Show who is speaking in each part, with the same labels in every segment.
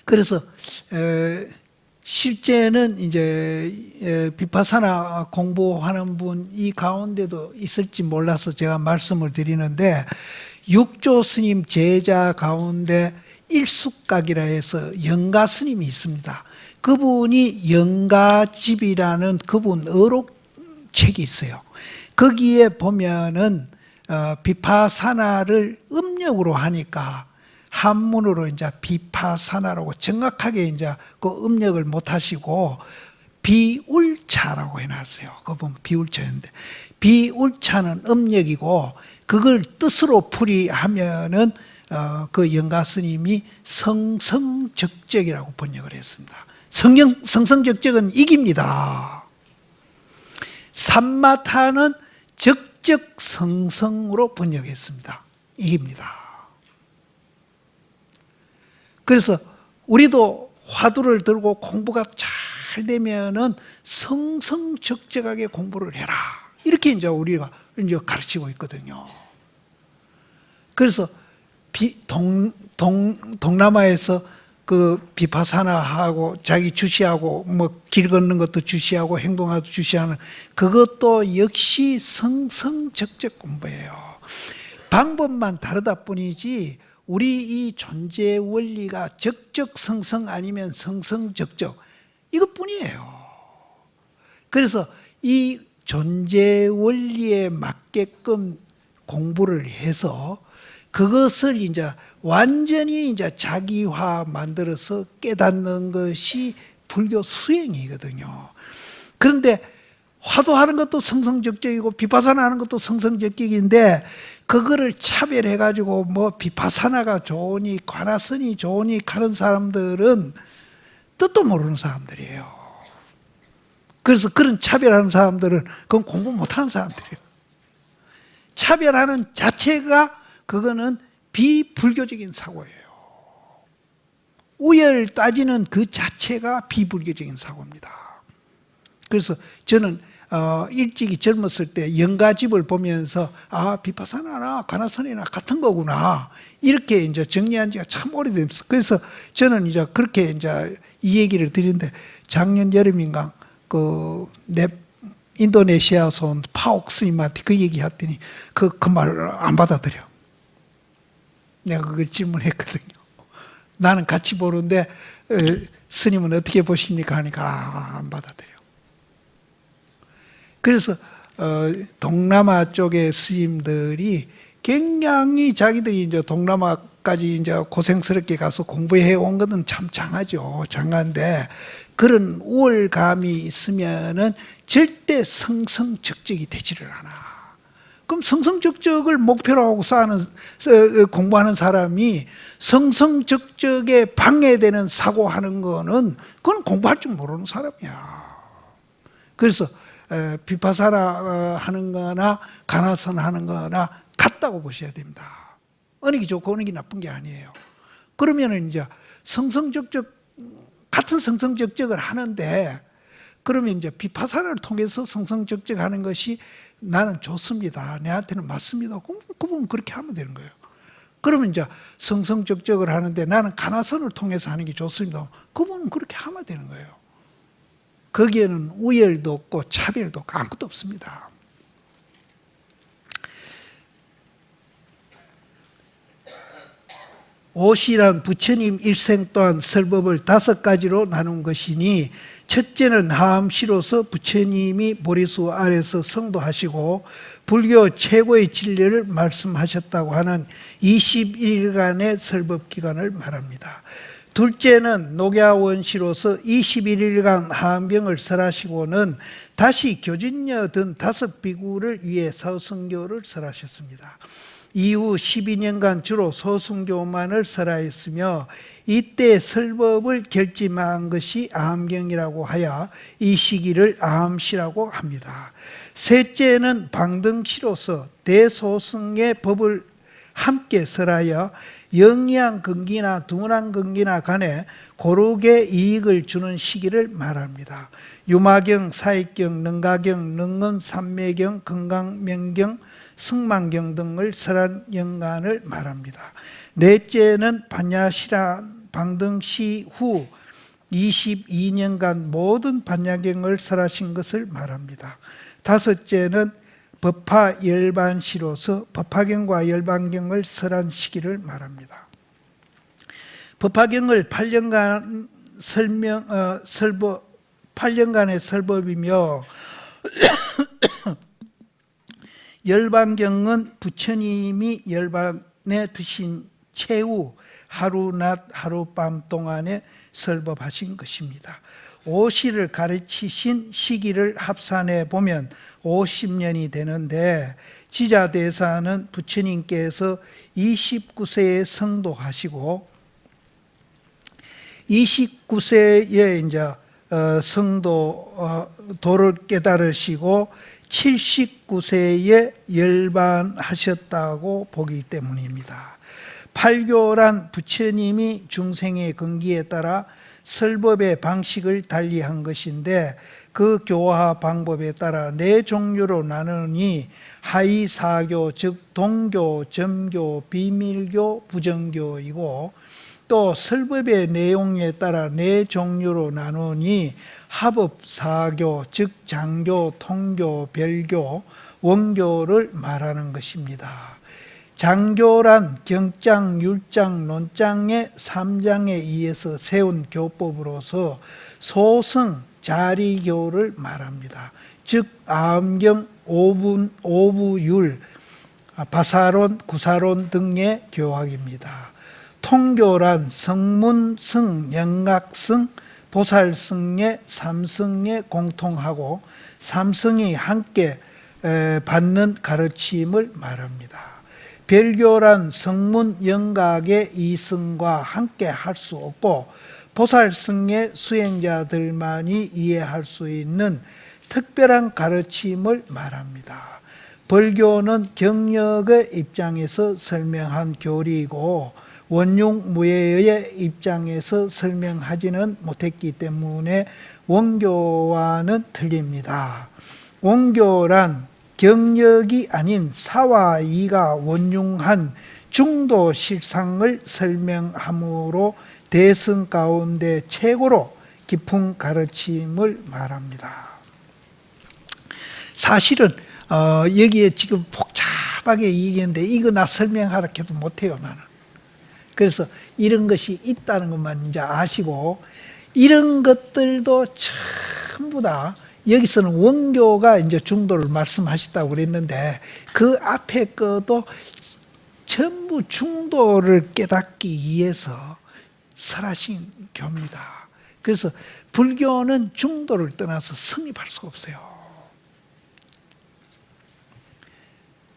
Speaker 1: 그래서 실제는 이제 비파사나 공부하는 분 이 가운데도 있을지 몰라서 제가 말씀을 드리는데, 육조 스님 제자 가운데 일숙각이라 해서 영가 스님이 있습니다. 그분이 영가집이라는 그분 어록책이 있어요. 거기에 보면은 비파사나를 음력으로 하니까 한문으로 이제 비파사나라고 정확하게 이제 그 음력을 못 하시고 비울차라고 해놨어요. 그분 비울차였는데, 비울차는 음력이고 그걸 뜻으로 풀이하면은 그 영가 스님이 성성적적이라고 번역을 했습니다. 성성적적은 이깁니다. 삼마타는 적적성성으로 번역했습니다. 이깁니다. 그래서 우리도 화두를 들고 공부가 잘 되면은 성성적적하게 공부를 해라, 이렇게 이제 우리가 이제 가르치고 있거든요. 그래서 동남아에서 그 비파사나하고 자기 주시하고 뭐 길 걷는 것도 주시하고 행동하도 주시하는 그것도 역시 성성적적 공부예요. 방법만 다르다 뿐이지 우리 이 존재 원리가 적적성성 아니면 성성적적 이것뿐이에요. 그래서 이 존재 원리에 맞게끔 공부를 해서 그것을 이제 완전히 이제 자기화 만들어서 깨닫는 것이 불교 수행이거든요. 그런데 화두하는 것도 성성적적이고 비파사나 하는 것도 성성적적인데 그거를 차별해가지고 뭐 비파사나가 좋으니 관아선이 좋으니 하는 사람들은 뜻도 모르는 사람들이에요. 그래서 그런 차별하는 사람들은 그건 공부 못하는 사람들이에요. 차별하는 자체가 그거는 비불교적인 사고예요. 우열 따지는 그 자체가 비불교적인 사고입니다. 그래서 저는 일찍이 젊었을 때 영가집을 보면서 비파사나나 가나선이나 같은 거구나, 이렇게 이제 정리한 지가 참 오래됐어요. 그래서 저는 이제 그렇게 이제 이 얘기를 드리는데, 작년 여름인가 인도네시아에서 온 파옥 스님한테 그 얘기 했더니 그 말을 안 받아들여. 내가 그걸 질문했거든요. 나는 같이 보는데 스님은 어떻게 보십니까 하니까 안 받아들여. 그래서 동남아 쪽의 스님들이 굉장히 자기들이 이제 동남아까지 이제 고생스럽게 가서 공부해 온 것은 참 장하죠. 장한데 그런 우월감이 있으면은 절대 성성적적이 되지를 않아. 그럼 성성적적을 목표로 하고 공부하는 사람이 성성적적에 방해되는 사고하는 거는 그건 공부할 줄 모르는 사람이야. 그래서 비파사나 하는 거나 가나선 하는 거나 같다고 보셔야 됩니다. 어느 게 좋고 어느 게 나쁜 게 아니에요. 그러면은 이제 같은 성성적적을 하는데, 그러면 이제 비파사나를 통해서 성성적적 하는 것이 나는 좋습니다, 내한테는 맞습니다, 그분 그렇게 하면 되는 거예요. 그러면 이제 성성적적을 하는데 나는 가나선을 통해서 하는 게 좋습니다, 그분은 그렇게 하면 되는 거예요. 거기에는 우열도 없고 차별도 없고 아무것도 없습니다. 오시란 부처님 일생 또한 설법을 5가지로 나눈 것이니, 첫째는 하암시로서 부처님이 보리수 아래서 성도하시고 불교 최고의 진리를 말씀하셨다고 하는 21일간의 설법 기간을 말합니다. 둘째는 녹야원시로서 21일간 하암병을 설하시고는 다시 교진녀 등 5비구를 위해 서승교를 설하셨습니다. 이후 12년간 주로 소승교만을 설하였으며 이때 설법을 결심한 것이 아함경이라고 하여 이 시기를 아함시라고 합니다. 셋째는 방등시로서 대소승의 법을 함께 설하여 영양근기나 둔환근기나 간에 고르게 이익을 주는 시기를 말합니다. 유마경, 사익경, 능가경, 능엄삼매경, 건강명경, 승만경 등을 설한 연간을 말합니다. 넷째는 방등시 후 22년간 모든 반야경을 설하신 것을 말합니다. 다섯째는 법화 열반시로서 법화경과 열반경을 설한 시기를 말합니다. 법화경을 8년간 8년간의 설법이며 열반경은 부처님이 열반에 드신 최후 하루 낮 하룻밤 동안에 설법하신 것입니다. 오시를 가르치신 시기를 합산해 보면 50년이 되는데 지자대사는 부처님께서 29세에 성도하시고 29세에 이제 도를 깨달으시고 79세에 열반하셨다고 보기 때문입니다. 팔교란 부처님이 중생의 근기에 따라 설법의 방식을 달리한 것인데 그 교화 방법에 따라 4종류로 나누니 하이사교 즉 동교, 점교, 비밀교, 부정교이고 또 설법의 내용에 따라 4종류로 나누니 합업사교 즉 장교, 통교, 별교, 원교를 말하는 것입니다. 장교란 경장, 율장, 논장의 3장에 의해서 세운 교법으로서 소승, 자리교를 말합니다. 즉 아음경, 오부율, 바사론, 구사론 등의 교학입니다. 통교란 성문승, 영각승, 보살승의 3승에 공통하고 3승이 함께 받는 가르침을 말합니다. 별교란 성문 영각의 2승과 함께 할 수 없고 보살승의 수행자들만이 이해할 수 있는 특별한 가르침을 말합니다. 벌교는 경력의 입장에서 설명한 교리이고 원융무예의 입장에서 설명하지는 못했기 때문에 원교와는 틀립니다. 원교란 경력이 아닌 사와 이가 원융한 중도 실상을 설명함으로 대승 가운데 최고로 깊은 가르침을 말합니다. 사실은 여기에 지금 복잡하게 얘기했는데 이거 나 설명하라 해도 못해요 나는. 그래서 이런 것이 있다는 것만 이제 아시고 이런 것들도 전부 다 여기서는 원교가 이제 중도를 말씀하셨다고 그랬는데 그 앞에 것도 전부 중도를 깨닫기 위해서 설하신 교입니다. 그래서 불교는 중도를 떠나서 성립할 수가 없어요.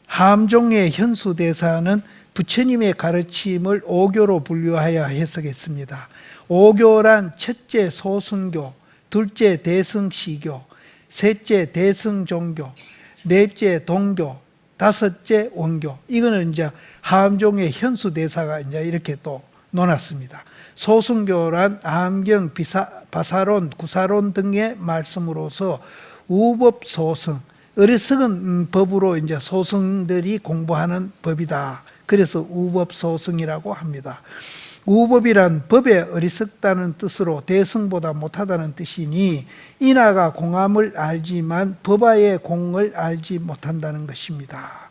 Speaker 1: 함종의 현수대사는 부처님의 가르침을 오교로 분류하여 해석했습니다. 오교란 첫째 소승교, 둘째 대승시교, 셋째 대승종교, 넷째 동교, 다섯째 원교. 이거는 이제 함종의 현수대사가 이제 이렇게 또 논했습니다. 소승교란 암경, 바사론, 구사론 등의 말씀으로서 우법 소승, 어리석은 법으로 이제 소승들이 공부하는 법이다. 그래서 우법 소승이라고 합니다. 우법이란 법에 어리석다는 뜻으로 대승보다 못하다는 뜻이니 인하가 공함을 알지만 법화의 공을 알지 못한다는 것입니다.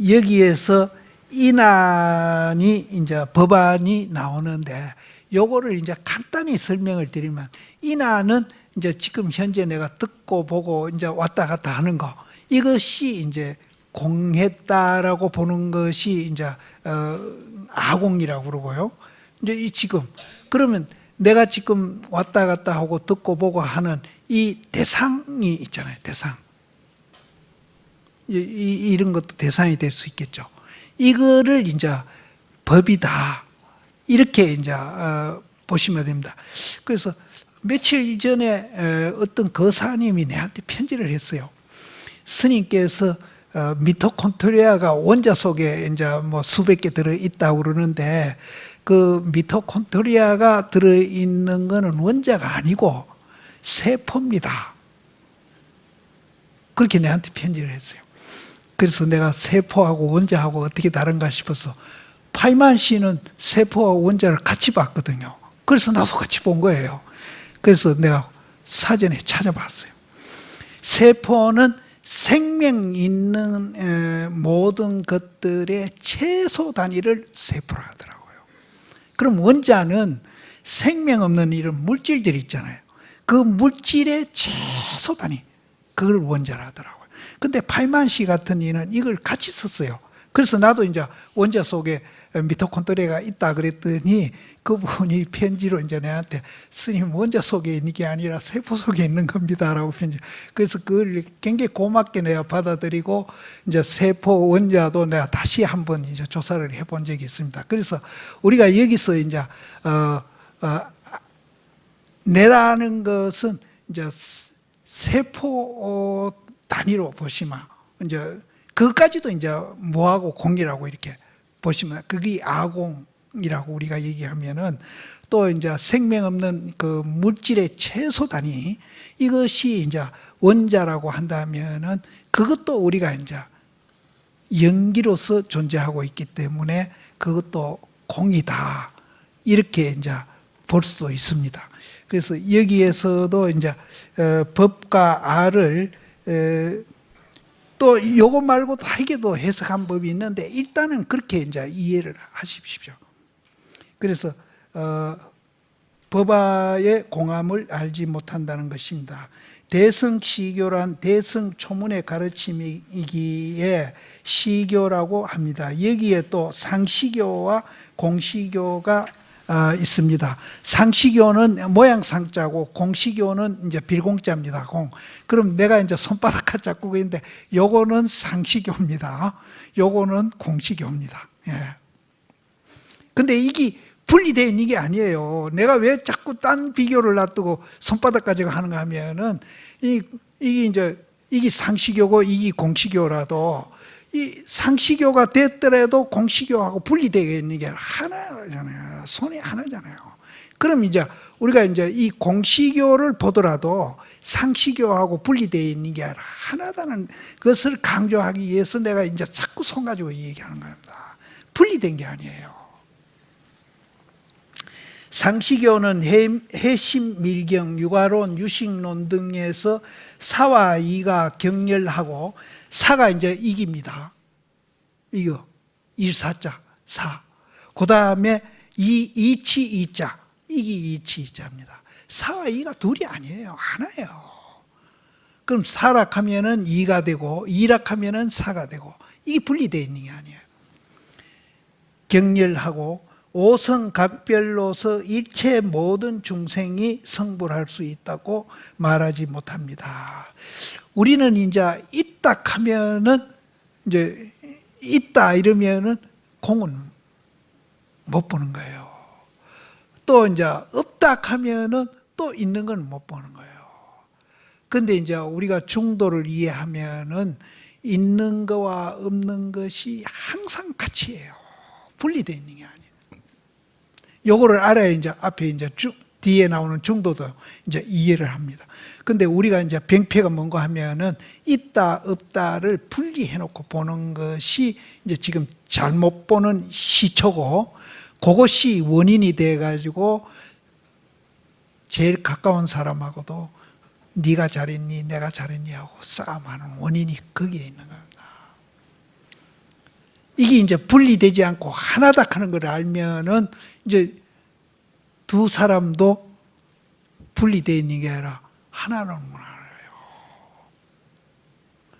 Speaker 1: 여기에서 인한이 이제 법안이 나오는데 요거를 이제 간단히 설명을 드리면 인한은 이제 지금 현재 내가 듣고 보고 이제 왔다 갔다 하는 거 이것이 이제 공했다라고 보는 것이 이제 아공이라고 그러고요. 이제 이 지금 그러면 내가 지금 왔다 갔다 하고 듣고 보고 하는 이 대상이 있잖아요. 대상. 이런 것도 대상이 될 수 있겠죠. 이거를 이제 법이다. 이렇게 이제 보시면 됩니다. 그래서 며칠 전에 어떤 거사님이 내한테 편지를 했어요. 스님께서 미토콘드리아가 원자 속에 이제 뭐 수백 개 들어 있다고 그러는데 그 미토콘드리아가 들어 있는 거는 원자가 아니고 세포입니다. 그렇게 내한테 편지를 했어요. 그래서 내가 세포하고 원자하고 어떻게 다른가 싶어서 파이만 씨는 세포와 원자를 같이 봤거든요. 그래서 나도 같이 본 거예요. 그래서 내가 사전에 찾아봤어요. 세포는 생명 있는 모든 것들의 최소 단위를 세포라 하더라고요. 그럼 원자는 생명 없는 이런 물질들이 있잖아요. 그 물질의 최소 단위, 그걸 원자라 하더라고요. 근데 파이만 씨 같은 이는 이걸 같이 썼어요. 그래서 나도 이제 원자 속에 미토콘드리아가 있다 그랬더니 그분이 편지로 이제 내한테 스님 원자 속에 있는 게 아니라 세포 속에 있는 겁니다라고 편지. 그래서 그걸 굉장히 고맙게 내가 받아들이고 이제 세포 원자도 내가 다시 한번 이제 조사를 해본 적이 있습니다. 그래서 우리가 여기서 이제 내라는 것은 이제 세포 단위로 보시면 이제 그것까지도 이제 무하고 공이라고 이렇게 보시면 그게 아공이라고 우리가 얘기하면은 또 이제 생명 없는 그 물질의 최소 단위 이것이 이제 원자라고 한다면은 그것도 우리가 이제 연기로서 존재하고 있기 때문에 그것도 공이다 이렇게 이제 볼 수도 있습니다. 그래서 여기에서도 이제 법과 알을 또 요거 말고 다르게도 해석한 법이 있는데 일단은 그렇게 이제 이해를 하십시오. 그래서 법화의 공함을 알지 못한다는 것입니다. 대승시교란 대승초문의 가르침이기에 시교라고 합니다. 여기에 또 상시교와 공시교가 있습니다. 상시교는 모양 상자고 공시교는 이제 빌공자입니다. 공. 그럼 내가 이제 손바닥 자꾸 그랬는데 요거는 상시교입니다. 요거는 공시교입니다. 예. 근데 이게 분리되어 있는 게 아니에요. 내가 왜 자꾸 딴 비교를 놔두고 손바닥 가지고 하는가 하면은 이게 상시교고 이게 공시교라도 이 상시교가 됐더라도 공시교하고 분리되어 있는 게 하나잖아요. 손이 하나잖아요. 그럼 이제 우리가 이제 이 공시교를 보더라도 상시교하고 분리되어 있는 게 아니라 하나다는 것을 강조하기 위해서 내가 이제 자꾸 손 가지고 얘기하는 겁니다. 분리된 게 아니에요. 상시교는 해심, 밀경, 육아론, 유식론 등에서 사와 이가 경렬하고 사가 이제 이깁니다. 이거 일사자 사. 그 다음에 이치 이자 이기 이치 이자입니다. 사와 이가 둘이 아니에요. 하나예요. 그럼 사락하면은 이가 되고 이락하면은 사가 되고 이게 분리되어 있는 게 아니에요. 경렬하고 오성각별로서 일체 모든 중생이 성불할 수 있다고 말하지 못합니다. 우리는 이제 있다 하면은 이제 있다 이러면은 공은 못 보는 거예요. 또 이제 없다 하면은 또 있는 건 못 보는 거예요. 근데 이제 우리가 중도를 이해하면은 있는 거와 없는 것이 항상 같이예요. 분리되어 있는 게 아니에요. 요거를 알아야 이제 앞에 이제 뒤에 나오는 중도도 이제 이해를 합니다. 근데 우리가 이제 병폐가 뭔가 하면은 있다 없다를 분리해 놓고 보는 것이 이제 지금 잘못 보는 시초고 그것이 원인이 돼 가지고 제일 가까운 사람하고도 네가 잘했니 내가 잘했니 하고 싸움하는 원인이 거기에 있는 겁니다. 이게 이제 분리되지 않고 하나다 하는 걸 알면은 이제 두 사람도 분리되어 있는 게 아니라 하나는 알아요.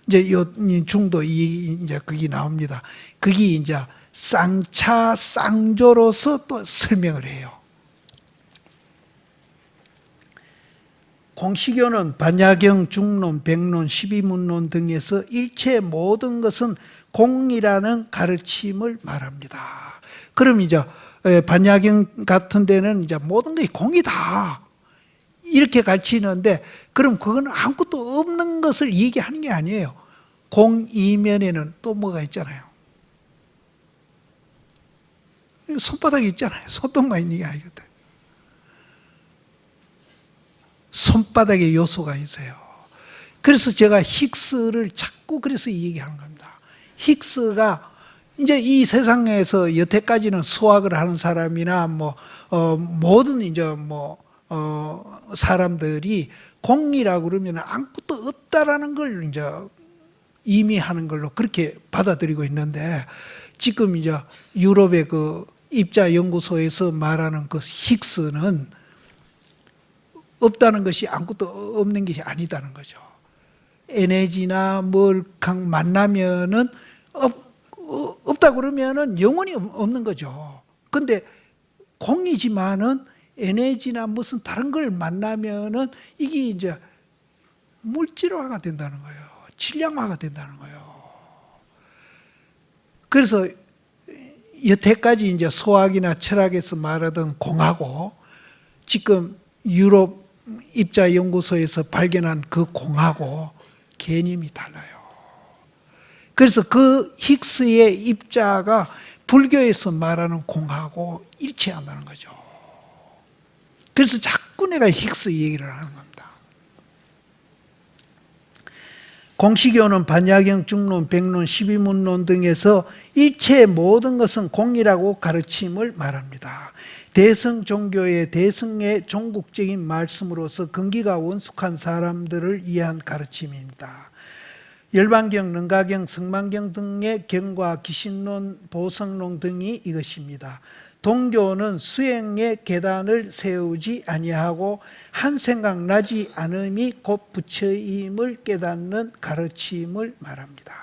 Speaker 1: 이제 요 중도 이제 그게 나옵니다. 그게 이제 쌍차 쌍조로서 또 설명을 해요. 공시교는 반야경, 중론, 백론, 십이문론 등에서 일체 모든 것은 공이라는 가르침을 말합니다. 그럼 이제 반야경 같은 데는 이제 모든 것이 공이다 이렇게 가르치는데 그럼 그건 아무것도 없는 것을 얘기하는 게 아니에요. 공 이면에는 또 뭐가 있잖아요. 손바닥이 있잖아요. 손톱만 있는 게 아니거든. 손바닥에 요소가 있어요. 그래서 제가 힉스를 자꾸 그래서 얘기하는 겁니다. 힉스가 이제 이 세상에서 여태까지는 수학을 하는 사람이나 모든 이제 사람들이 공이라고 그러면 아무것도 없다라는 걸 이제 의미하는 걸로 그렇게 받아들이고 있는데, 지금 이제 유럽의 그 입자 연구소에서 말하는 그 힉스는 없다는 것이 아무것도 없는 것이 아니다는 거죠. 에너지나 뭘 만나면은 없다 그러면은 영원히 없는 거죠. 근데 공이지만은 에너지나 무슨 다른 걸 만나면은 이게 이제 물질화가 된다는 거예요. 질량화가 된다는 거예요. 그래서 여태까지 이제 소학이나 철학에서 말하던 공하고 지금 유럽 입자 연구소에서 발견한 그 공하고 개념이 달라요. 그래서 그 힉스의 입자가 불교에서 말하는 공하고 일치한다는 거죠. 그래서 자꾸 내가 힉스 얘기를 하는 겁니다. 공시교는 반야경, 중론, 백론, 12문론 등에서 일체 모든 것은 공이라고 가르침을 말합니다. 대승 종교의 대승의 종국적인 말씀으로서 근기가 원숙한 사람들을 위한 가르침입니다. 열반경, 능가경, 성만경 등의 경과 기신론, 보성론 등이 이것입니다. 동교는 수행의 계단을 세우지 아니하고 한 생각 나지 않음이 곧 부처임을 깨닫는 가르침을 말합니다.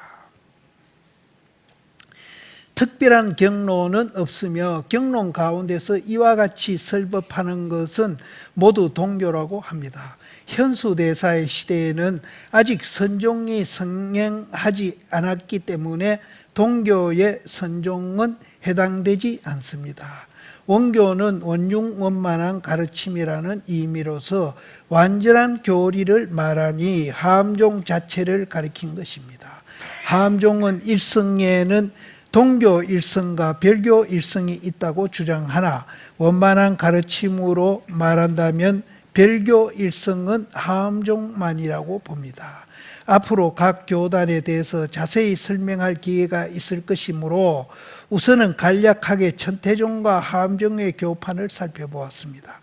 Speaker 1: 특별한 경로는 없으며 경론 가운데서 이와 같이 설법하는 것은 모두 동교라고 합니다. 현수대사의 시대에는 아직 선종이 성행하지 않았기 때문에 동교의 선종은 해당되지 않습니다. 원교는 원융원만한 가르침이라는 의미로서 완전한 교리를 말하니 하암종 자체를 가리킨 것입니다. 하암종은 일성에는 동교 일성과 별교 일성이 있다고 주장하나 원만한 가르침으로 말한다면 별교 일성은 하암종만이라고 봅니다. 앞으로 각 교단에 대해서 자세히 설명할 기회가 있을 것이므로 우선은 간략하게 천태종과 하암종의 교판을 살펴보았습니다.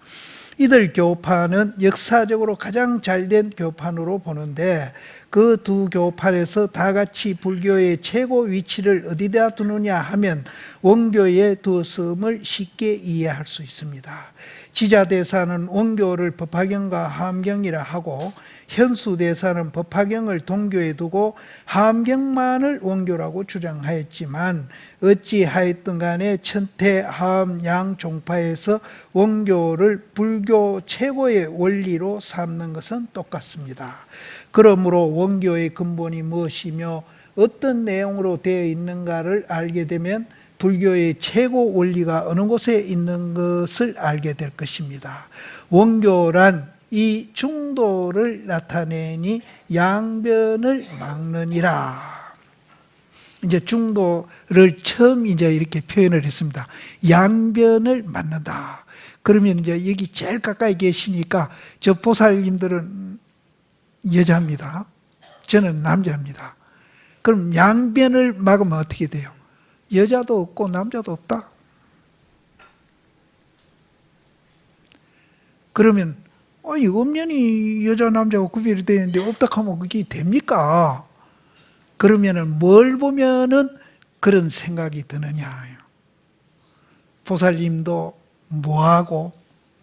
Speaker 1: 이들 교판은 역사적으로 가장 잘된 교판으로 보는데 그 두 교판에서 다 같이 불교의 최고 위치를 어디다 두느냐 하면 원교에 두었음을 쉽게 이해할 수 있습니다. 지자대사는 원교를 법화경과 하암경이라 하고 현수대사는 법화경을 동교에 두고 하암경만을 원교라고 주장하였지만 어찌하였든 간에 천태, 하암, 양 종파에서 원교를 불교 최고의 원리로 삼는 것은 똑같습니다. 그러므로 원교의 근본이 무엇이며 어떤 내용으로 되어 있는가를 알게 되면 불교의 최고 원리가 어느 곳에 있는 것을 알게 될 것입니다. 원교란 이 중도를 나타내니 양변을 막느니라. 이제 중도를 처음 이제 이렇게 표현을 했습니다. 양변을 막는다. 그러면 이제 여기 제일 가까이 계시니까 저 보살님들은 여자입니다. 저는 남자입니다. 그럼 양변을 막으면 어떻게 돼요? 여자도 없고 남자도 없다. 그러면 음연히 여자 남자가 구별이 되는데 없다 하면 그게 됩니까? 그러면은 뭘 보면은 그런 생각이 드느냐. 보살님도 무하고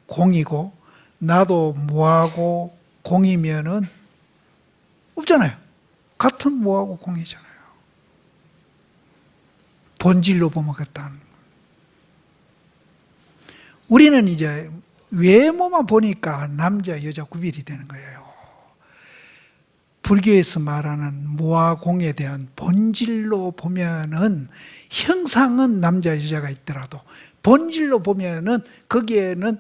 Speaker 1: 공이고 나도 무하고 공이면은 없잖아요. 같은 무하고 공이잖아요. 본질로 보면 그렇다. 우리는 이제 외모만 보니까 남자 여자 구별이 되는 거예요. 불교에서 말하는 무와 공에 대한 본질로 보면은 형상은 남자 여자가 있더라도 본질로 보면은 거기에는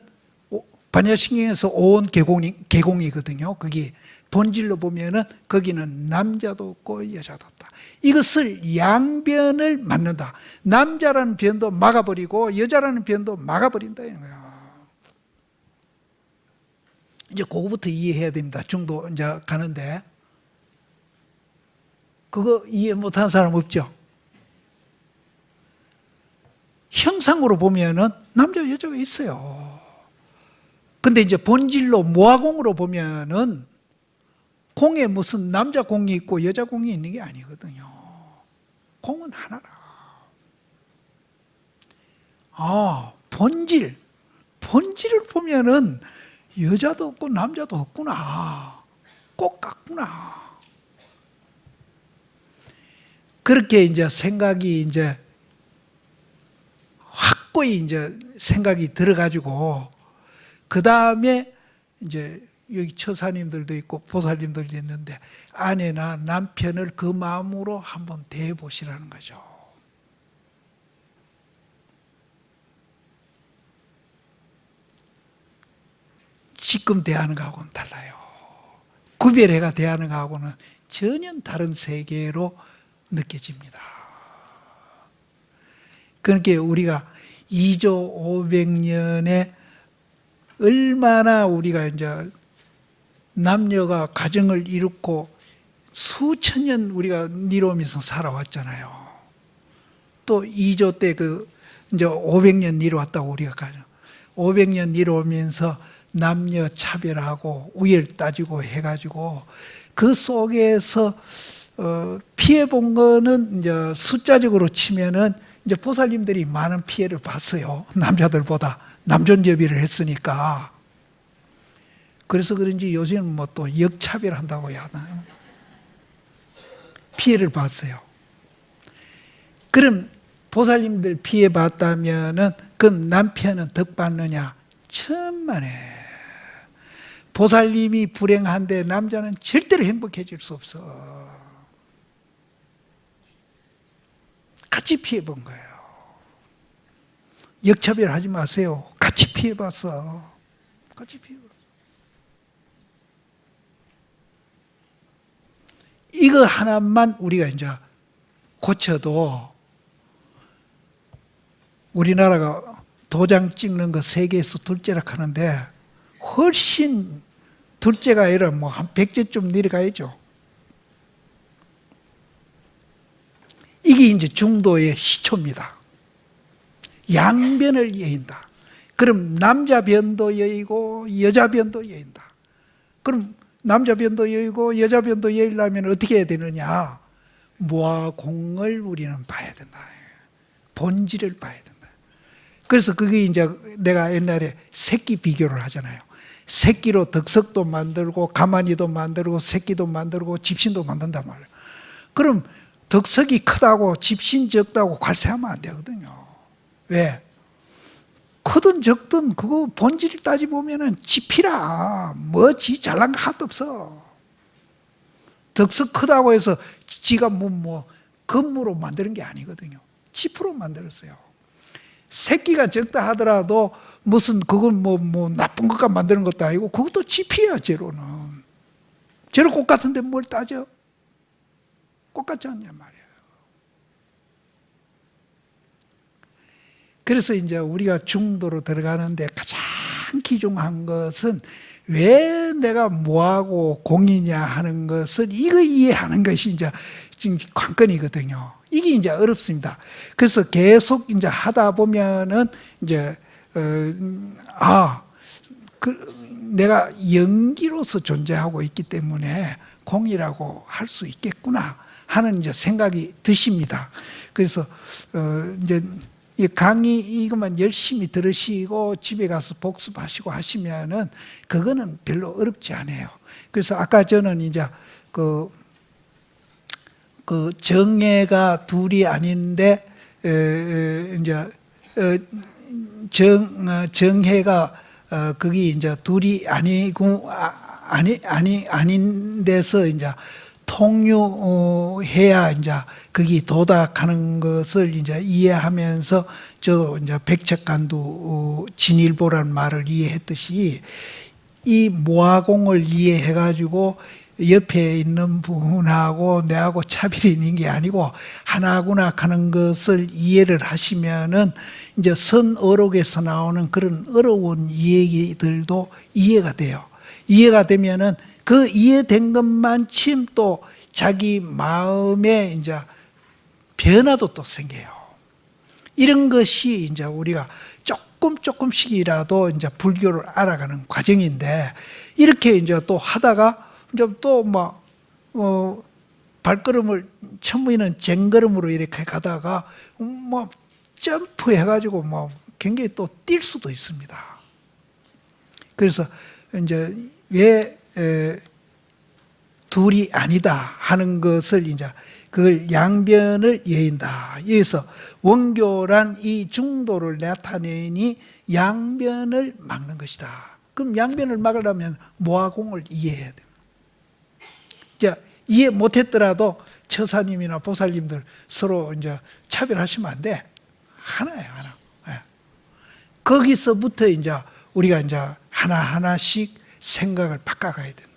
Speaker 1: 반야신경에서 온 개공이거든요. 거기 본질로 보면은 거기는 남자도 없고 여자도 없다. 이것을 양변을 막는다. 남자라는 변도 막아버리고 여자라는 변도 막아버린다 이런 거예요. 이제 그거부터 이해해야 됩니다. 중도 이제 가는데 그거 이해 못하는 사람 없죠? 형상으로 보면은 남자 여자가 있어요. 근데 이제 본질로 모아공으로 보면은 공에 무슨 남자 공이 있고 여자 공이 있는 게 아니거든요. 공은 하나라. 본질을 보면은 여자도 없고 남자도 없구나. 꼭 같구나. 그렇게 이제 생각이 이제 확고히 이제 생각이 들어가지고 그 다음에 이제 여기 처사님들도 있고 보살님들도 있는데 아내나 남편을 그 마음으로 한번 대해 보시라는 거죠. 지금 대하는 거하고는 달라요. 구별해가 대하는 거하고는 전혀 다른 세계로 느껴집니다. 그러니까 우리가 2조 500년에 얼마나 우리가 이제 남녀가 가정을 이루고 수천 년 우리가 이루면서 살아왔잖아요. 또 2조 때 이제 500년 이루었다고 우리가 가죠. 500년 이루면서 남녀 차별하고 우열 따지고 해가지고 그 속에서 피해 본 거는 이제 숫자적으로 치면은 이제 보살님들이 많은 피해를 봤어요. 남자들보다 남존여비를 했으니까. 그래서 그런지 요새는 뭐 또 역차별한다고 해야 하나요? 피해를 봤어요. 그럼 보살님들 피해 봤다면은 그럼 남편은 덕 받느냐? 천만에. 보살님이 불행한데 남자는 절대로 행복해질 수 없어. 같이 피해 본 거예요. 역차별하지 마세요. 같이 피해 봤어. 같이 피해 봤어. 이거 하나만 우리가 이제 고쳐도 우리나라가 도장 찍는 거 세계에서 둘째라 하는데 훨씬 둘째가 아니라 뭐 한 100제쯤 내려가야죠. 이게 이제 중도의 시초입니다. 양변을 여인다. 그럼 남자 변도 여의고 여자 변도 여인다. 그럼 남자 변도 여의고 여자 변도 여의려면 어떻게 해야 되느냐? 무아공을 우리는 봐야 된다. 본질을 봐야 된다. 그래서 그게 이제 내가 옛날에 새끼 비교를 하잖아요. 새끼로 덕석도 만들고 가만히도 만들고 새끼도 만들고 집신도 만든단 말이에요. 그럼 덕석이 크다고 집신 적다고 괄세하면 안 되거든요. 왜? 크든 적든 그거 본질을 따지보면은 지피라. 뭐 지 잘난 거 하나도 없어. 덕석 크다고 해서 지가 뭐 건무로 만드는 게 아니거든요. 지프로 만들었어요. 새끼가 적다 하더라도 무슨 그건 뭐 나쁜 것과 만드는 것도 아니고 그것도 지피야 제로는. 제로 꽃 같은데 뭘 따져? 꽃 같지 않냐 말이에요. 그래서 이제 우리가 중도로 들어가는데 가장 귀중한 것은 왜 내가 뭐하고 공이냐 하는 것을 이거 이해하는 것이 이제 지금 관건이거든요. 이게 이제 어렵습니다. 그래서 계속 이제 하다 보면은 이제 내가 연기로서 존재하고 있기 때문에 공이라고 할 수 있겠구나 하는 이제 생각이 드십니다. 그래서 이제 이 강의 이것만 열심히 들으시고 집에 가서 복습하시고 하시면은 그거는 별로 어렵지 않아요. 그래서 아까 저는 이제 그 정해가 둘이 아닌데 이제 정해가 그게 이제 둘이 아니고 아닌 데서 이제 통유해야 이제 거기 도닥하는 것을 이제 이해하면서 저 이제 백척간두 진일보라는 말을 이해했듯이 이 모아공을 이해해가지고 옆에 있는 분하고 내하고 차별이 있는 게 아니고 하나구나 하는 것을 이해를 하시면은 이제 선어록에서 나오는 그런 어려운 이야기들도 이해가 돼요. 이해가 되면은 그 이해된 것만큼 또 자기 마음에 이제 변화도 또 생겨요. 이런 것이 이제 우리가 조금씩이라도 이제 불교를 알아가는 과정인데, 이렇게 이제 또 하다가 이제 또 막 발걸음을 처음에는 쟁걸음으로 이렇게 가다가 뭐 점프해가지고 뭐 굉장히 또 뛸 수도 있습니다. 그래서 이제 왜 둘이 아니다 하는 것을 이제 그걸 양변을 여인다. 여기서 원교란 이 중도를 나타내니 양변을 막는 것이다. 그럼 양변을 막으려면 모화공을 이해해야 돼요. 자, 이해 못했더라도 처사님이나 보살님들 서로 이제 차별하시면 안 돼. 하나예요, 하나. 네. 거기서부터 이제 우리가 이제 하나하나씩 생각을 바꿔가야 됩니다.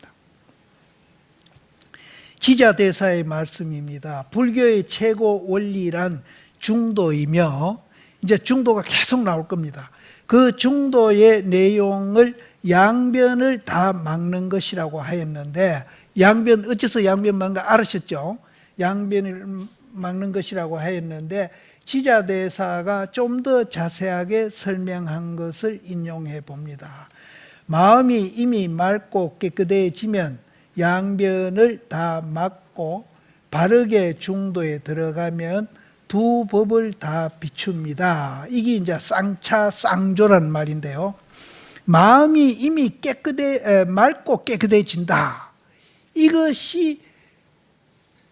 Speaker 1: 지자대사의 말씀입니다. 불교의 최고 원리란 중도이며, 이제 중도가 계속 나올 겁니다. 그 중도의 내용을 양변을 다 막는 것이라고 하였는데, 양변, 어째서 양변 막는 거 알으셨죠? 양변을 막는 것이라고 하였는데, 지자대사가 좀 더 자세하게 설명한 것을 인용해 봅니다. 마음이 이미 맑고 깨끗해지면 양변을 다 막고 바르게 중도에 들어가면 두 법을 다 비춥니다. 이게 이제 쌍차쌍조라는 말인데요. 마음이 이미 맑고 깨끗해진다. 이것이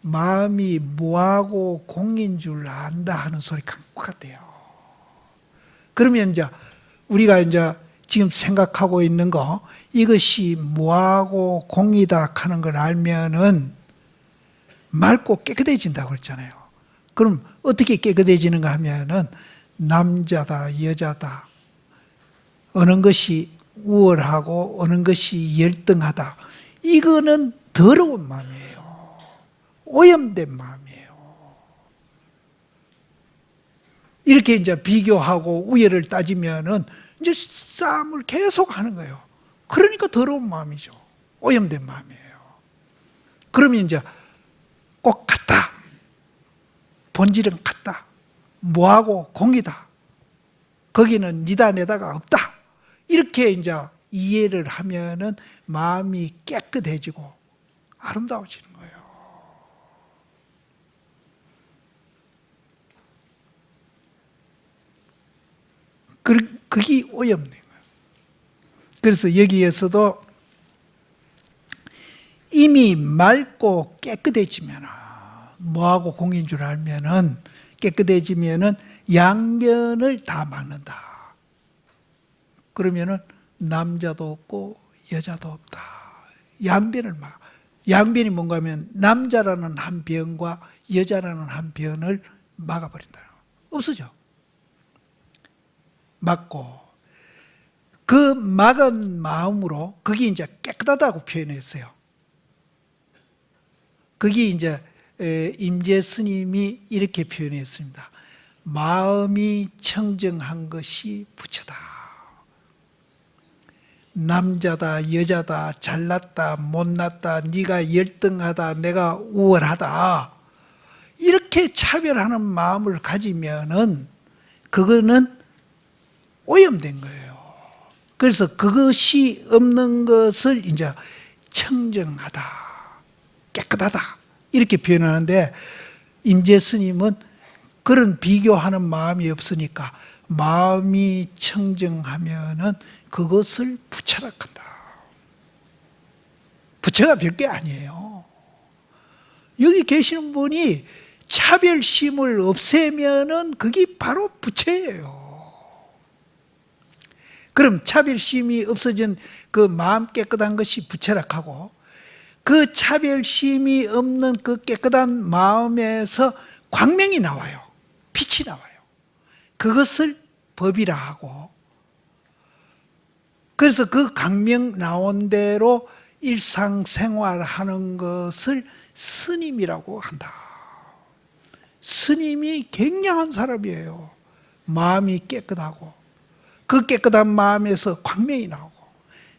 Speaker 1: 마음이 무하고 공인 줄 안다 하는 소리 같아요. 그러면 이제 우리가 이제 지금 생각하고 있는 거, 이것이 무하고 공이다 하는 걸 알면은 맑고 깨끗해진다고 그랬잖아요. 그럼 어떻게 깨끗해지는가 하면은 남자다, 여자다, 어느 것이 우월하고 어느 것이 열등하다, 이거는 더러운 마음이에요. 오염된 마음이에요. 이렇게 이제 비교하고 우열을 따지면은 이제 싸움을 계속 하는 거예요. 그러니까 더러운 마음이죠. 오염된 마음이에요. 그러면 이제 꼭 같다. 본질은 같다. 무하고 공이다. 거기는 니다 내다가 없다. 이렇게 이제 이해를 하면은 마음이 깨끗해지고 아름다워지는 거예요. 그게 오염된 거예요. 그래서 여기에서도 이미 맑고 깨끗해지면, 뭐하고 공인 줄 알면은, 깨끗해지면은 양변을 다 막는다. 그러면은 남자도 없고 여자도 없다. 양변을 막. 양변이 뭔가 하면 남자라는 한 변과 여자라는 한 변을 막아버린다. 없어져. 막고, 그 막은 마음으로, 그게 이제 깨끗하다고 표현했어요. 그게 이제 임재 스님이 이렇게 표현했습니다. 마음이 청정한 것이 부처다. 남자다, 여자다, 잘났다, 못났다, 네가 열등하다, 내가 우월하다, 이렇게 차별하는 마음을 가지면은 그거는 오염된 거예요. 그래서 그것이 없는 것을 이제 청정하다, 깨끗하다, 이렇게 표현하는데, 임재 스님은 그런 비교하는 마음이 없으니까 마음이 청정하면은 그것을 부처라 한다. 부처가 별게 아니에요. 여기 계시는 분이 차별심을 없애면은 그게 바로 부처예요. 그럼 차별심이 없어진 그 마음 깨끗한 것이 부처락하고, 그 차별심이 없는 그 깨끗한 마음에서 광명이 나와요. 빛이 나와요. 그것을 법이라 하고, 그래서 그 광명 나온 대로 일상생활하는 것을 스님이라고 한다. 스님이 굉장한 사람이에요. 마음이 깨끗하고, 그 깨끗한 마음에서 광명이 나오고,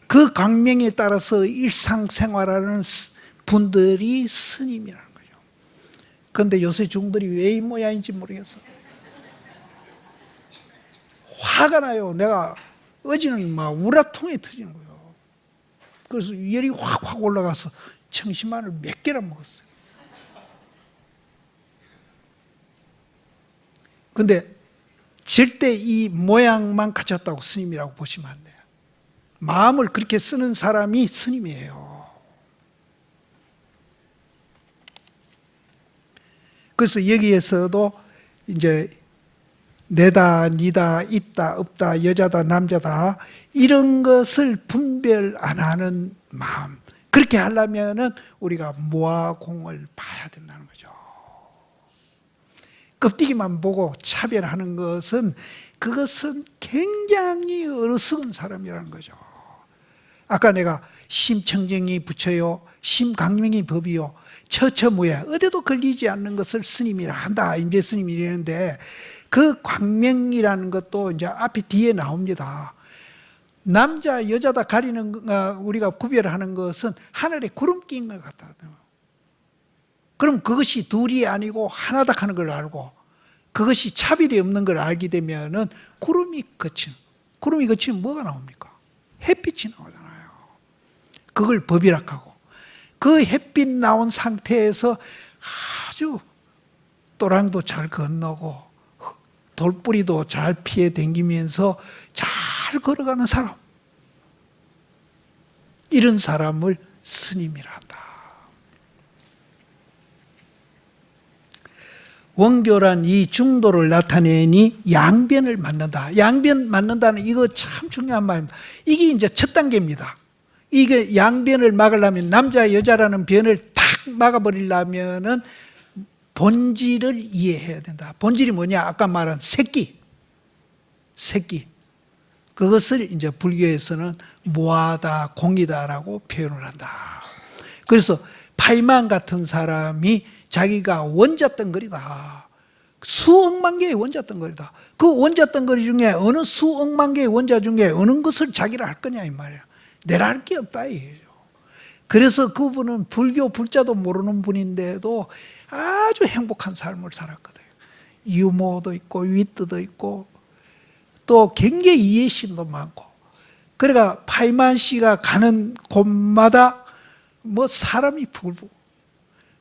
Speaker 1: 그 광명에 따라서 일상생활하는 분들이 스님이라는 거죠. 그런데 요새 중들이 왜 이 모양인지 모르겠어. 화가 나요. 내가 어제는 막 우라통이 터지는 거예요. 그래서 열이 확 올라가서 청심환을 몇 개나 먹었어요. 근데 절대 이 모양만 가졌다고 스님이라고 보시면 안 돼요. 마음을 그렇게 쓰는 사람이 스님이에요. 그래서 여기에서도 이제 내다, 니다, 있다, 없다, 여자다, 남자다 이런 것을 분별 안 하는 마음, 그렇게 하려면은 우리가 무아공을 봐야 된다는 거죠. 껍데기만 보고 차별하는 것은 그것은 굉장히 어리석은 사람이라는 거죠. 아까 내가 심청정이 부처요, 심광명이 법이요, 처처무예 어디도 걸리지 않는 것을 스님이라 한다. 임재 스님이 이러는데 그 광명이라는 것도 이제 앞에 뒤에 나옵니다. 남자 여자다 가리는 우리가 구별하는 것은 하늘에 구름 낀 것 같다. 그럼 그것이 둘이 아니고 하나다 하는 걸 알고 그것이 차별이 없는 걸 알게 되면은 구름이 거치면 뭐가 나옵니까? 햇빛이 나오잖아요. 그걸 법이라고 하고 그 햇빛 나온 상태에서 아주 또랑도 잘 건너고 돌뿌리도 잘 피해 댕기면서 잘 걸어가는 사람, 이런 사람을 스님이라 한다. 원교란 이 중도를 나타내니 양변을 맞는다. 양변 맞는다는 이거 참 중요한 말입니다. 이게 이제 첫 단계입니다. 이게 양변을 막으려면 남자 여자라는 변을 탁 막아버리려면은 본질을 이해해야 된다. 본질이 뭐냐? 아까 말한 새끼. 그것을 이제 불교에서는 무아다, 공이다라고 표현을 한다. 그래서 파이만 같은 사람이 자기가 원자덩거리다. 수억만 개의 원자덩거리다. 그 원자덩거리 중에 어느 수억만 개의 원자 중에 어느 것을 자기를 할 거냐 이 말이야. 내라 할 게 없다 이거죠. 그래서 그분은 불교 불자도 모르는 분인데도 아주 행복한 삶을 살았거든요. 유머도 있고 위트도 있고 또 굉장히 이해심도 많고, 그러니까 파이만 씨가 가는 곳마다 뭐 사람이 불고,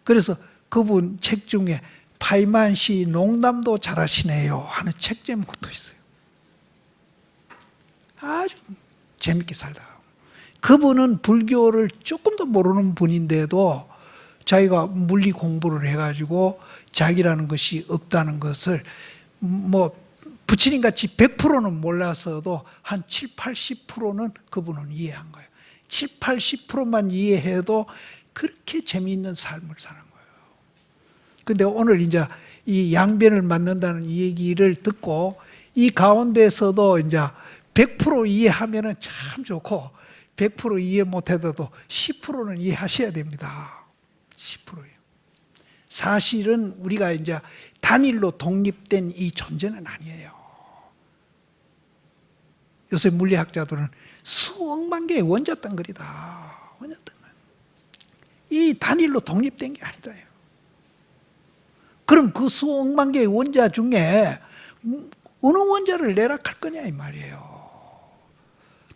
Speaker 1: 그래서 그분 책 중에 파이만 씨 농담도 잘하시네요 하는 책 제목도 있어요. 아주 재밌게 살다. 그분은 불교를 조금도 모르는 분인데도 자기가 물리 공부를 해가지고 자기라는 것이 없다는 것을 뭐 부처님같이 100%는 몰라서도 한 7, 80%는 그분은 이해한 거예요. 7, 80%만 이해해도 그렇게 재미있는 삶을 사는 거예요. 근데 오늘 이제 이 양변을 맞는다는 이 얘기를 듣고 이 가운데서도 이제 100% 이해하면은 참 좋고 100% 이해 못해도 10%는 이해하셔야 됩니다. 10%예요. 사실은 우리가 이제 단일로 독립된 이 존재는 아니에요. 요새 물리학자들은 수억만 개의 원자덩거리다. 이 단일로 독립된 게 아니다. 그럼 그 수억만 개의 원자 중에 어느 원자를 내락할 거냐 이 말이에요.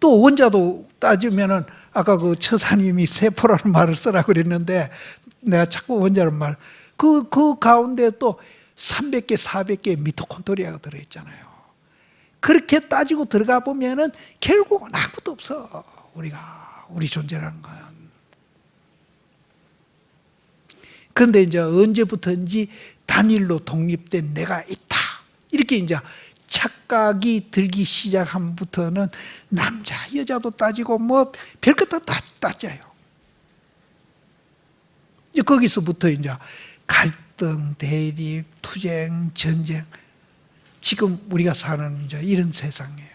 Speaker 1: 또 원자도 따지면은 아까 그 처사님이 세포라는 말을 쓰라고 그랬는데 내가 자꾸 원자는 말, 그 가운데 또 300개, 400개의 미토콘드리아가 들어있잖아요. 그렇게 따지고 들어가 보면은 결국은 아무것도 없어. 우리 존재라는 건. 그런데 이제 언제부터인지 단일로 독립된 내가 있다. 이렇게 이제 착각이 들기 시작함부터는 남자, 여자도 따지고 뭐 별것 다 따져요. 이제 거기서부터 이제 갈등, 대립, 투쟁, 전쟁. 지금 우리가 사는 이제 이런 세상이에요.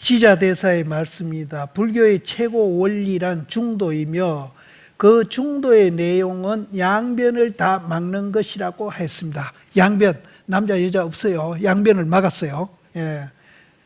Speaker 1: 지자대사의 말씀입니다. 불교의 최고 원리란 중도이며 그 중도의 내용은 양변을 다 막는 것이라고 했습니다. 양변, 남자 여자 없어요. 양변을 막았어요. 예.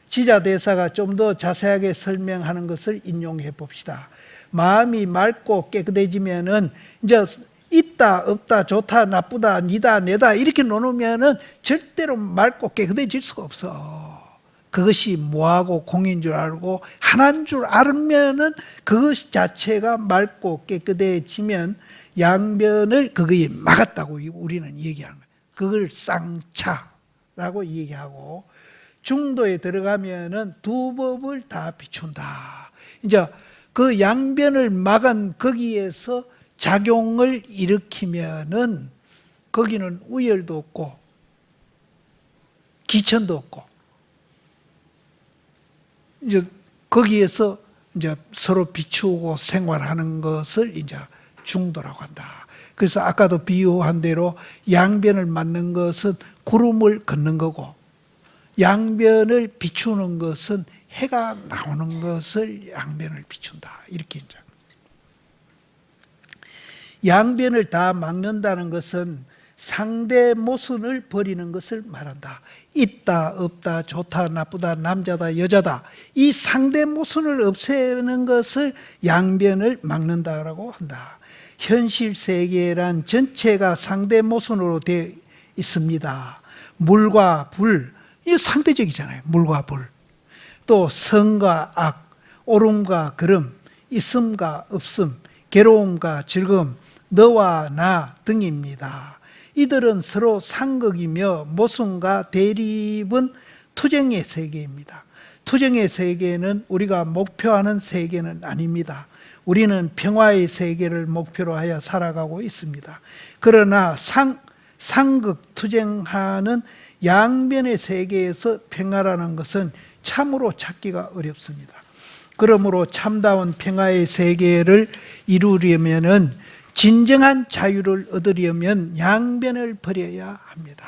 Speaker 1: 지자대사가 좀 더 자세하게 설명하는 것을 인용해 봅시다. 마음이 맑고 깨끗해지면은 이제 있다, 없다, 좋다, 나쁘다, 니다, 내다 이렇게 놓으면은 절대로 맑고 깨끗해질 수가 없어. 그것이 무하고 공인 줄 알고 하나인 줄 알면은 그것 자체가 맑고 깨끗해지면 양변을 그거에 막았다고 우리는 얘기하는 거예요. 그걸 쌍차라고 얘기하고, 중도에 들어가면은 두 법을 다 비춘다. 이제 그 양변을 막은 거기에서 작용을 일으키면은 거기는 우열도 없고 기천도 없고, 이제 거기에서 이제 서로 비추고 생활하는 것을 이제 중도라고 한다. 그래서 아까도 비유한 대로 양변을 맞는 것은 구름을 걷는 거고, 양변을 비추는 것은 해가 나오는 것을 양변을 비춘다. 이렇게 이제 양변을 다 막는다는 것은 상대 모순을 버리는 것을 말한다. 있다, 없다, 좋다, 나쁘다, 남자다, 여자다, 이 상대 모순을 없애는 것을 양변을 막는다라고 한다. 현실 세계란 전체가 상대 모순으로 되어 있습니다. 물과 불, 이거 상대적이잖아요. 물과 불. 또 선과 악, 옳음과 그름, 있음과 없음, 괴로움과 즐거움, 너와 나 등입니다. 이들은 서로 상극이며 모순과 대립은 투쟁의 세계입니다. 투쟁의 세계는 우리가 목표하는 세계는 아닙니다. 우리는 평화의 세계를 목표로 하여 살아가고 있습니다. 그러나 상극 투쟁하는 양변의 세계에서 평화라는 것은 참으로 찾기가 어렵습니다. 그러므로 참다운 평화의 세계를 이루려면은, 진정한 자유를 얻으려면 양변을 버려야 합니다.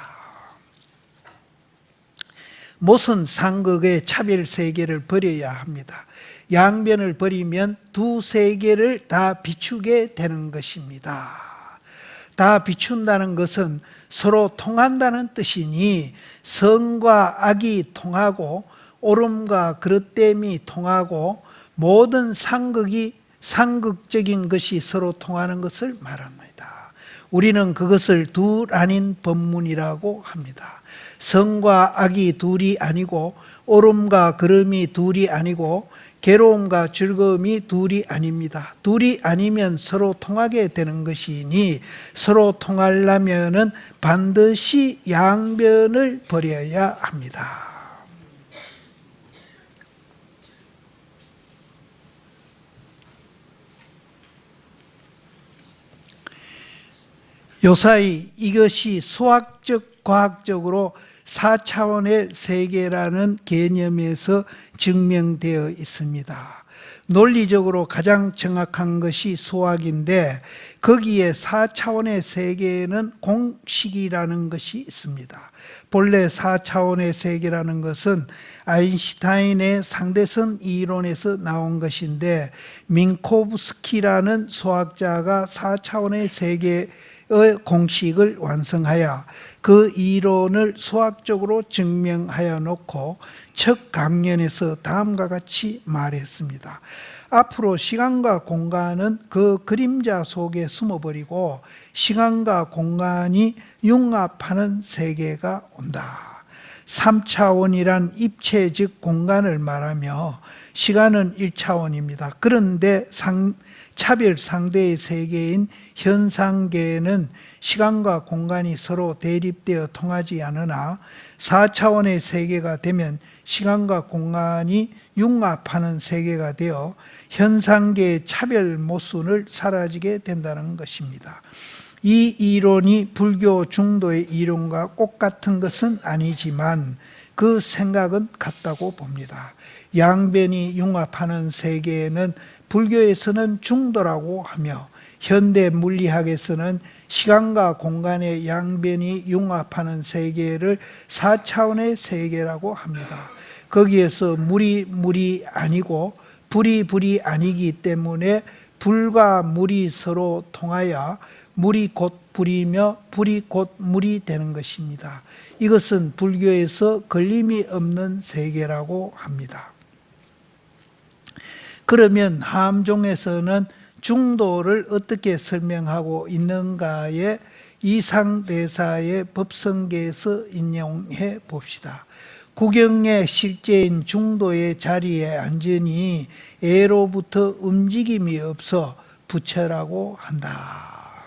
Speaker 1: 모순 상극의 차별 세계를 버려야 합니다. 양변을 버리면 두 세계를 다 비추게 되는 것입니다. 다 비춘다는 것은 서로 통한다는 뜻이니, 선과 악이 통하고 옳음과 그릇됨이 통하고 모든 상극적인 것이 서로 통하는 것을 말합니다. 우리는 그것을 둘 아닌 법문이라고 합니다. 선과 악이 둘이 아니고, 옳음과 그름이 둘이 아니고, 괴로움과 즐거움이 둘이 아닙니다. 둘이 아니면 서로 통하게 되는 것이니, 서로 통하려면은 반드시 양변을 버려야 합니다. 요사이 이것이 수학적, 과학적으로 4차원의 세계라는 개념에서 증명되어 있습니다. 논리적으로 가장 정확한 것이 수학인데, 거기에 4차원의 세계에는 공식이라는 것이 있습니다. 본래 4차원의 세계라는 것은 아인슈타인의 상대성 이론에서 나온 것인데, 민코브스키라는 수학자가 4차원의 세계의 공식을 완성하여 그 이론을 수학적으로 증명하여 놓고 첫 강연에서 다음과 같이 말했습니다. 앞으로 시간과 공간은 그 그림자 속에 숨어버리고 시간과 공간이 융합하는 세계가 온다. 3차원이란 입체 즉 공간을 말하며 시간은 1차원입니다. 그런데 차별 상대의 세계인 현상계에는 시간과 공간이 서로 대립되어 통하지 않으나 4차원의 세계가 되면 시간과 공간이 융합하는 세계가 되어 현상계의 차별 모순을 사라지게 된다는 것입니다. 이 이론이 불교 중도의 이론과 똑같은 것은 아니지만 그 생각은 같다고 봅니다. 양변이 융합하는 세계에는 불교에서는 중도라고 하며, 현대 물리학에서는 시간과 공간의 양변이 융합하는 세계를 4차원의 세계라고 합니다. 거기에서 물이 아니고 불이 아니기 때문에 불과 물이 서로 통하여 물이 곧 불이며 불이 곧 물이 되는 것입니다. 이것은 불교에서 걸림이 없는 세계라고 합니다. 그러면 함종에서는 중도를 어떻게 설명하고 있는가에 이상대사의 법성계에서 인용해 봅시다. 구경의 실제인 중도의 자리에 앉으니 애로부터 움직임이 없어 부처라고 한다.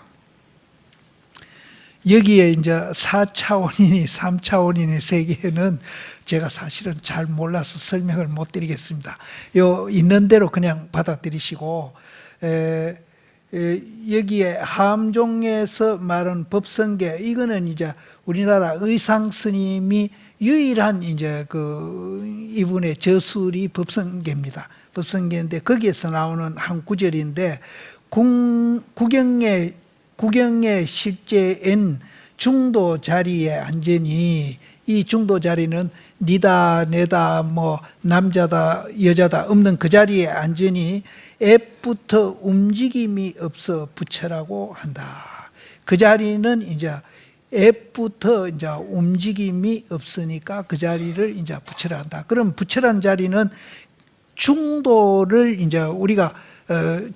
Speaker 1: 여기에 이제 4차원이니 3차원이니 세계는 제가 사실은 잘 몰라서 설명을 못 드리겠습니다. 있는 대로 그냥 받아들이시고, 여기에 함종에서 말한 법성계, 이거는 이제 우리나라 의상 스님이 유일한 이제 이분의 저술이 법성계입니다. 법성계인데 거기에서 나오는 한 구절인데, 구경의 실제인 중도 자리에 앉으니, 이 중도 자리는 니다 내다 뭐 남자다 여자다 없는 그 자리에 앉으니 앱부터 움직임이 없어 부처라고 한다. 그 자리는 이제 앱부터 이제 움직임이 없으니까 그 자리를 이제 부처라 한다. 그럼 부처란 자리는 중도를 이제 우리가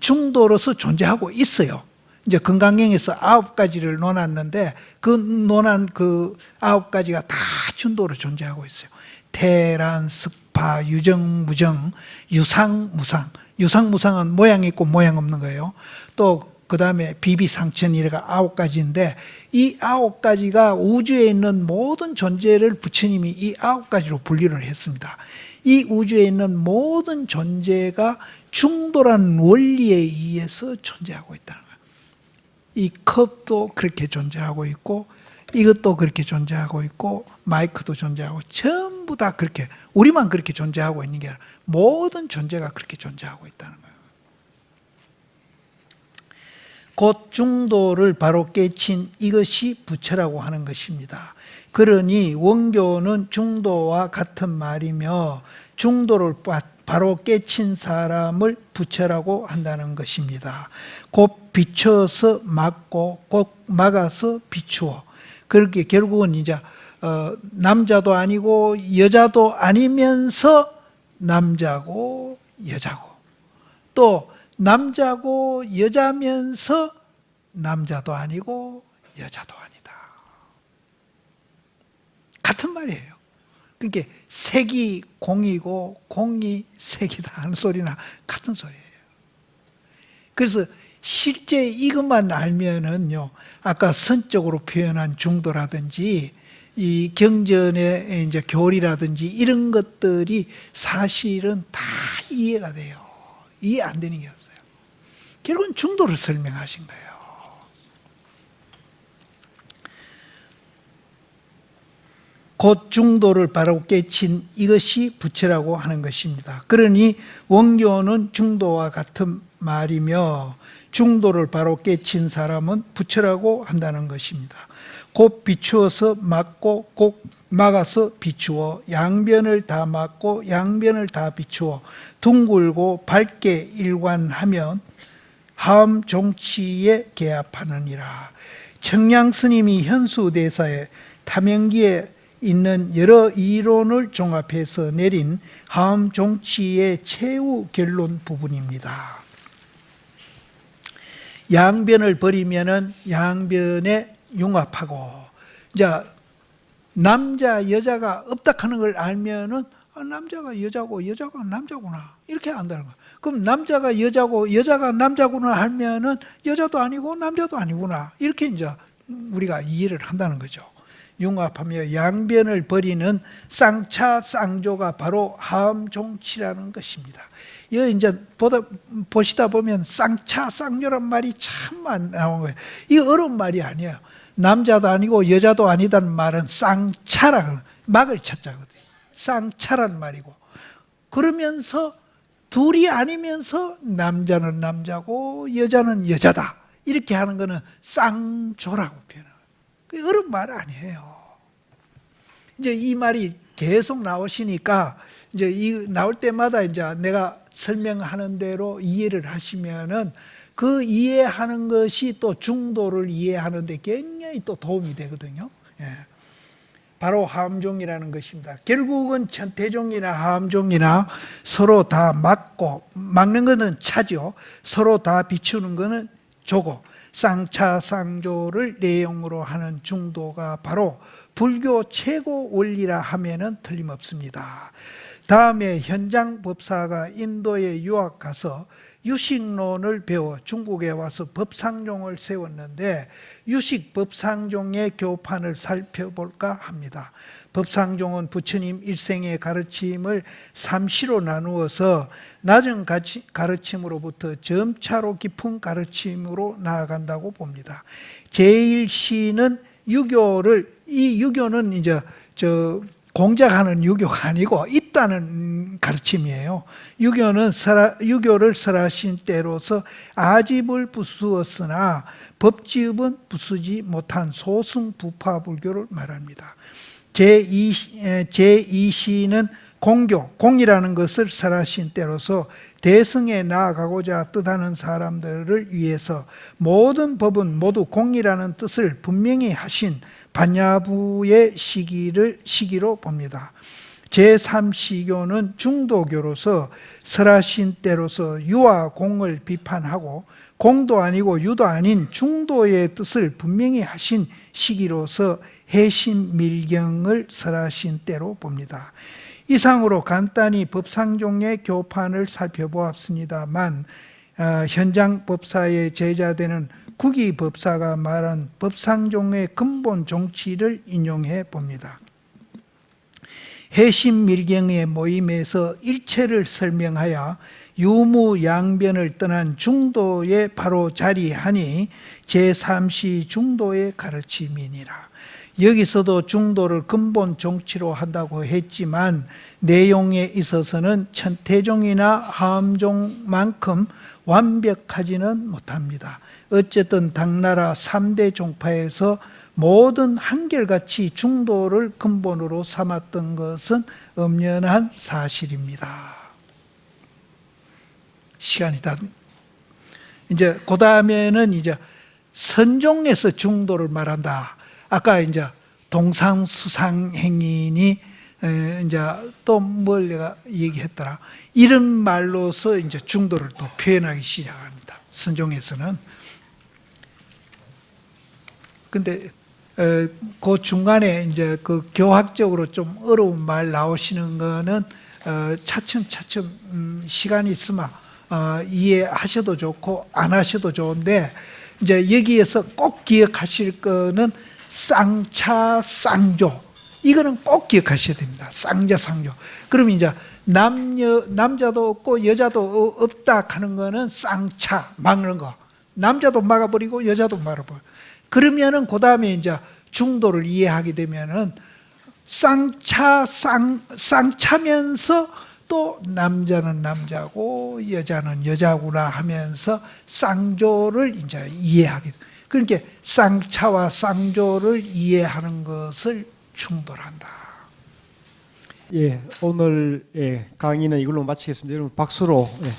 Speaker 1: 중도로서 존재하고 있어요. 이제 건강경에서 9가지를 논았는데 그 논한 그 9가지가 다 중도로 존재하고 있어요. 태란, 습파, 유정, 무정, 유상, 무상. 유상, 무상은 모양 있고 모양 없는 거예요. 또 그 다음에 비비상천이래가 9가지인데 이 9가지가 우주에 있는 모든 존재를 부처님이 이 9가지로 분류를 했습니다. 이 우주에 있는 모든 존재가 중도라는 원리에 의해서 존재하고 있다는 거예요. 이 컵도 그렇게 존재하고 있고 이것도 그렇게 존재하고 있고 마이크도 존재하고 전부 다 그렇게, 우리만 그렇게 존재하고 있는 게 아니라 모든 존재가 그렇게 존재하고 있다는 거예요. 곧 중도를 바로 깨친 이것이 부처라고 하는 것입니다. 그러니 원교는 중도와 같은 말이며 중도를 바로 깨친 사람을 부처라고 한다는 것입니다. 곧 비춰서 막고 곧 막아서 비추어. 그렇게 결국은 이제 남자도 아니고 여자도 아니면서 남자고 여자고, 또 남자고 여자면서 남자도 아니고 여자도 아니다. 같은 말이에요. 그러니까 색이 공이고 공이 색이다 하는 소리나 같은 소리예요. 그래서 실제 이것만 알면은요, 아까 선적으로 표현한 중도라든지 이 경전의 이제 교리라든지 이런 것들이 사실은 다 이해가 돼요. 이해 안 되는 게 없어요. 결국은 중도를 설명하신 거예요. 곧 중도를 바로 깨친 이것이 부처라고 하는 것입니다. 그러니 원교는 중도와 같은 말이며 중도를 바로 깨친 사람은 부처라고 한다는 것입니다. 곧 비추어서 막고 곧 막아서 비추어 양변을 다 막고 양변을 다 비추어 둥글고 밝게 일관하면 하음 종치에 개합하느니라. 청량 스님이 현수대사에 탐행기에 있는 여러 이론을 종합해서 내린 하음 종치의 최후 결론 부분입니다. 양변을 버리면은 양변에 융합하고, 이제 남자 여자가 없다 하는 걸 알면은 남자가 여자고 여자가 남자구나 이렇게 안다는 거예요. 그럼 남자가 여자고 여자가 남자구나 하면은 여자도 아니고 남자도 아니구나 이렇게 이제 우리가 이해를 한다는 거죠. 융합하며 양변을 버리는 쌍차 쌍조가 바로 하음종치라는 것입니다. 이거 이제 보시다 보면 쌍차 쌍조란 말이 참 많이 나온 거예요. 이거 어려운 말이 아니에요. 남자도 아니고 여자도 아니다는 말은 쌍차라, 막을 찾자거든요. 쌍차란 말이고, 그러면서 둘이 아니면서 남자는 남자고 여자는 여자다 이렇게 하는 거는 쌍조라고 표현해요. 어려운 말 아니에요. 이제 이 말이 계속 나오시니까 이제 이 나올 때마다 이제 내가 설명하는 대로 이해를 하시면은 그 이해하는 것이 또 중도를 이해하는데 굉장히 또 도움이 되거든요. 예. 바로 하음종이라는 것입니다. 결국은 천태종이나 하음종이나 서로 다 막고, 막는 것은 차죠. 서로 다 비추는 것은 조고, 쌍차 쌍조를 내용으로 하는 중도가 바로 불교 최고 원리라 하면은 틀림없습니다. 다음에 현장 법사가 인도에 유학 가서 유식론을 배워 중국에 와서 법상종을 세웠는데 유식 법상종의 교판을 살펴볼까 합니다. 법상종은 부처님 일생의 가르침을 3시로 나누어서 낮은 가르침으로부터 점차로 깊은 가르침으로 나아간다고 봅니다. 제1시는 이 유교는 이제 공작하는 유교가 아니고 있다는 가르침이에요. 유교를 설하신 때로서 아집을 부수었으나 법집은 부수지 못한 소승부파 불교를 말합니다. 제2시는 공이라는 것을 설하신 때로서 대승에 나아가고자 뜻하는 사람들을 위해서 모든 법은 모두 공이라는 뜻을 분명히 하신 반야부의 시기로 봅니다. 제3시교는 중도교로서 설하신 때로서 유와 공을 비판하고 공도 아니고 유도 아닌 중도의 뜻을 분명히 하신 시기로서 해심밀경을 설하신 때로 봅니다. 이상으로 간단히 법상종의 교판을 살펴보았습니다만 현장 법사의 제자되는 구기 법사가 말한 법상종의 근본 정치를 인용해 봅니다. 해심밀경의 모임에서 일체를 설명하여 유무양변을 떠난 중도에 바로 자리하니 제3시 중도의 가르침이니라. 여기서도 중도를 근본 정치로 한다고 했지만 내용에 있어서는 천태종이나 하암종만큼 완벽하지는 못합니다. 어쨌든 당나라 3대 종파에서 모든 한결같이 중도를 근본으로 삼았던 것은 엄연한 사실입니다. 시간이 다 이제 그 다음에는 이제 선종에서 중도를 말한다. 아까 이제 동상수상 행인이 이제 또 뭘 내가 얘기했더라. 이런 말로서 이제 중도를 또 표현하기 시작합니다. 선종에서는. 근데 그 중간에 이제 그 교학적으로 좀 어려운 말 나오시는 거는 차츰 시간이 있으면 이해하셔도 좋고 안 하셔도 좋은데 이제 여기에서 꼭 기억하실 거는 쌍차 쌍조, 이거는 꼭 기억하셔야 됩니다. 쌍자 쌍조. 그럼 이제 남자도 없고 여자도 없다 하는 거는 쌍차 막는 거. 남자도 막아버리고 여자도 막아버려. 그러면은 그 다음에 이제 중도를 이해하게 되면은 쌍차면서 또 남자는 남자고 여자는 여자구나 하면서 쌍조를 이제 이해하게 돼. 그러니까 쌍차와 쌍조를 이해하는 것을 중도한다.
Speaker 2: 예, 오늘 강의는 이걸로 마치겠습니다. 여러분 박수로. 예.